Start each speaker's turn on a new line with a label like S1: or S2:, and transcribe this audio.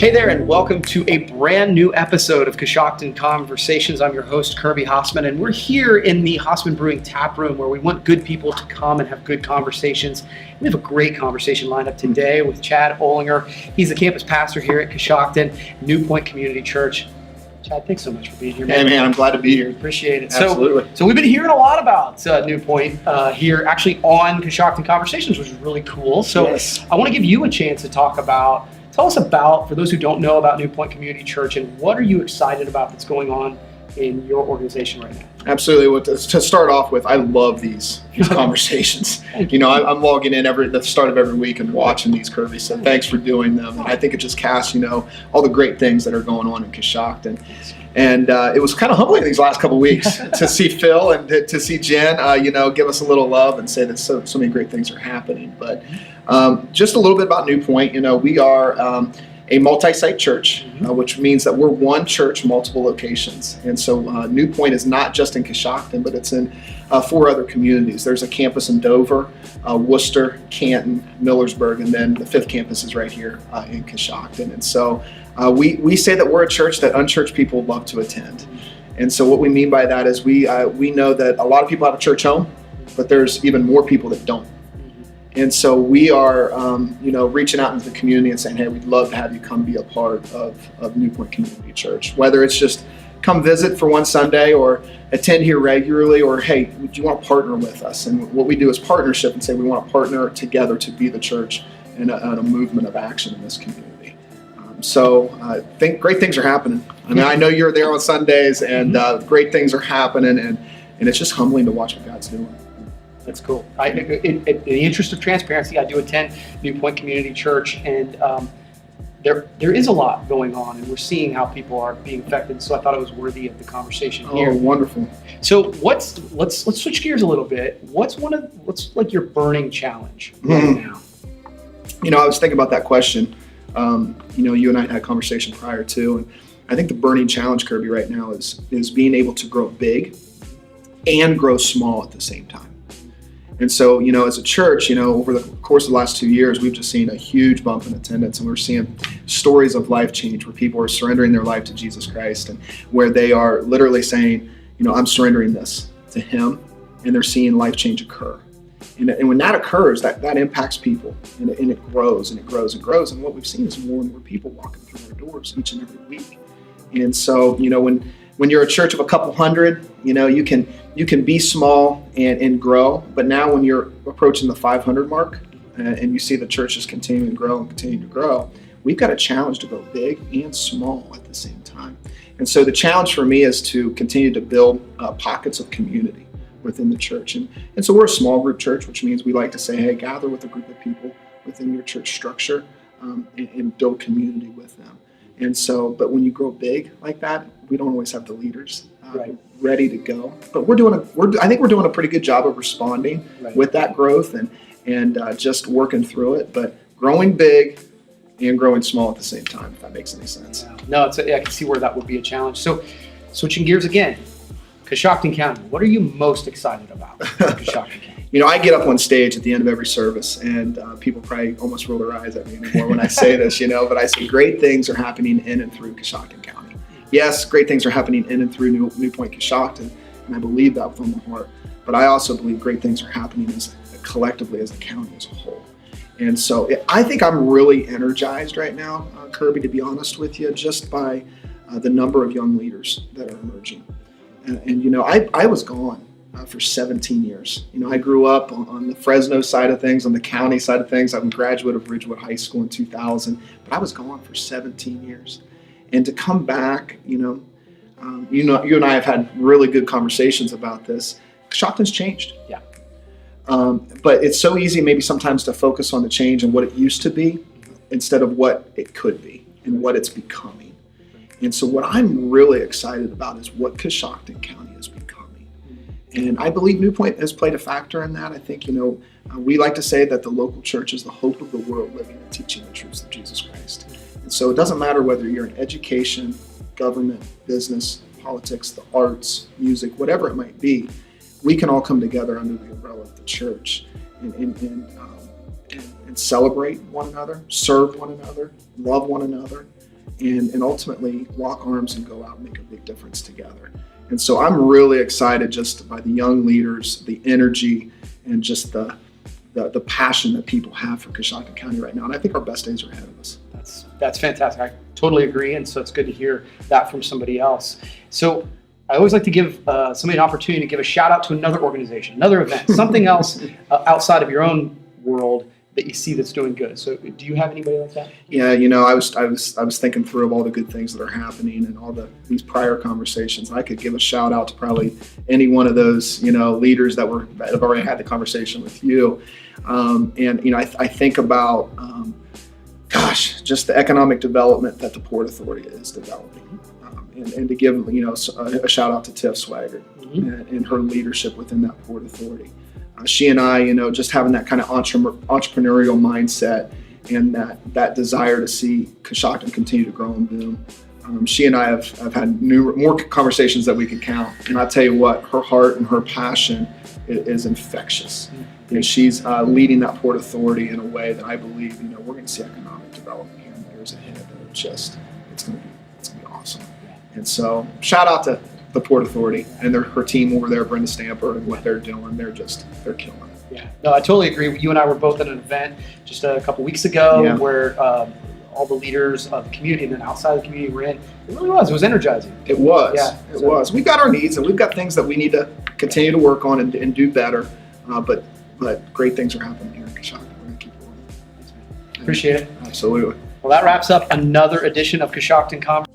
S1: Hey there, and welcome to a brand new episode of Coshocton Conversations. I'm your host, Kirby Hossman, and we're here in the Hossman Brewing Tap Room where we want good people to come and have good conversations. We have a great conversation lined up today with Chad Olinger. He's the campus pastor here at Coshocton, NewPointe Community Church. Chad, thanks so much for being here, man.
S2: Hey, man, I'm glad to be here.
S1: Appreciate it.
S2: Absolutely.
S1: So we've been hearing a lot about NewPointe here, actually on Coshocton Conversations, which is really cool. So
S2: Yes.
S1: I want to give you a chance to tell us about, for those who don't know about NewPointe Community Church, and what are you excited about that's going on in your organization right now?
S2: Absolutely. Well, to start off with, I love these conversations. You know, I'm logging in the start of every week and watching these, Kirby, so thanks for doing them. And I think it just casts, all the great things that are going on in Coshocton. And it was kind of humbling these last couple of weeks to see Phil and to see Jen, give us a little love and say that so many great things are happening. But just a little bit about NewPointe. We are a multi-site church, which means that we're one church, multiple locations. And so NewPointe is not just in Coshocton, but it's in 4 other communities. There's a campus in Dover, Worcester, Canton, Millersburg, and then the 5th campus is right here in Coshocton. And so we say that we're a church that unchurched people love to attend. And so what we mean by that is we know that a lot of people have a church home, but there's even more people that don't. And so we are, reaching out into the community and saying, hey, we'd love to have you come be a part of NewPointe Community Church. Whether it's just come visit for one Sunday or attend here regularly, or hey, do you want to partner with us? And what we do is partnership and say we want to partner together to be the church and a movement of action in this community. So I think great things are happening. I mean, I know you're there on Sundays and great things are happening, and it's just humbling to watch what God's doing.
S1: That's cool. In the interest of transparency, I do attend NewPointe Community Church, and there is a lot going on, and we're seeing how people are being affected. So I thought it was worthy of the conversation here.
S2: Oh, wonderful.
S1: So let's switch gears a little bit. What's like your burning challenge right now?
S2: I was thinking about that question. You and I had a conversation prior to, and I think the burning challenge, Kirby, right now is being able to grow big and grow small at the same time. And so, as a church, over the course of the last 2 years, we've just seen a huge bump in attendance, and we're seeing stories of life change where people are surrendering their life to Jesus Christ, and where they are literally saying, I'm surrendering this to Him, and they're seeing life change occur. And when that occurs, that impacts people, and it grows and it grows and grows. And what we've seen is more and more people walking through our doors each and every week. And so, when you're a church of a couple hundred, you can be small and grow. But now when you're approaching the 500 mark and you see the churches continuing to grow and continue to grow, we've got a challenge to go big and small at the same time. And so the challenge for me is to continue to build pockets of community within the church. And so we're a small group church, which means we like to say, hey, gather with a group of people within your church structure and build community with them. And so, but when you grow big like that, we don't always have the leaders ready to go. But I think we're doing a pretty good job of responding with that growth and just working through it. But growing big and growing small at the same time, if that makes any sense.
S1: No, I can see where that would be a challenge. So, switching gears again, Coshocton County. What are you most excited about Coshocton County?
S2: I get up on stage at the end of every service, and people probably almost roll their eyes at me anymore when I say this, but I say great things are happening in and through Coshocton County. Yes, great things are happening in and through NewPointe Coshocton, and I believe that with all my heart. But I also believe great things are happening collectively as a county as a whole. And so I think I'm really energized right now, Kirby, to be honest with you, just by the number of young leaders that are emerging. And I was gone for 17 years. I grew up on the Fresno side of things, on the county side of things. I'm a graduate of Ridgewood High School in 2000, but I was gone for 17 years. And to come back, you and I have had really good conversations about this. Coshocton's changed.
S1: Yeah.
S2: But it's so easy maybe sometimes to focus on the change and what it used to be instead of what it could be and what it's becoming. And so what I'm really excited about is what Coshocton County is becoming. And I believe NewPointe has played a factor in that. I think, we like to say that the local church is the hope of the world living and teaching the truths of Jesus Christ. And so it doesn't matter whether you're in education, government, business, politics, the arts, music, whatever it might be, we can all come together under the umbrella of the church and celebrate one another, serve one another, love one another, and ultimately lock arms and go out and make a big difference together. And so I'm really excited just by the young leaders, the energy, and just the passion that people have for Coshocton County right now. And I think our best days are ahead of us.
S1: That's fantastic. I totally agree. And so it's good to hear that from somebody else. So I always like to give somebody an opportunity to give a shout out to another organization, another event, something else outside of your own world that you see that's doing good. So do you have anybody like that?
S2: Yeah, I was thinking through of all the good things that are happening and all these prior conversations. I could give a shout out to probably any one of those, leaders that have already had the conversation with you. I think about, just the economic development that the Port Authority is developing. And to give, a shout out to Tiff Swaggart and her leadership within that Port Authority. She and I, just having that kind of entrepreneurial mindset and that desire to see Coshocton continue to grow and boom. She and I have had more conversations that we can count. And I tell you what, her heart and her passion is infectious. And she's leading that Port Authority in a way that I believe, we're going to see economic development here in the years ahead. It's going to be awesome. And so shout out to the Port Authority and her team over there, Brenda Stamper, and what they're doing. They're killing it.
S1: Yeah, no, I totally agree. You and I were both at an event just a couple weeks ago where all the leaders of the community and then outside the community were in. It really was. It was energizing.
S2: It was. Yeah, it was. We've got our needs and we've got things that we need to continue to work on and do better. But great things are happening here in Coshocton. We're going to keep going.
S1: Appreciate it.
S2: Absolutely.
S1: Well, that wraps up another edition of Coshocton Conversation.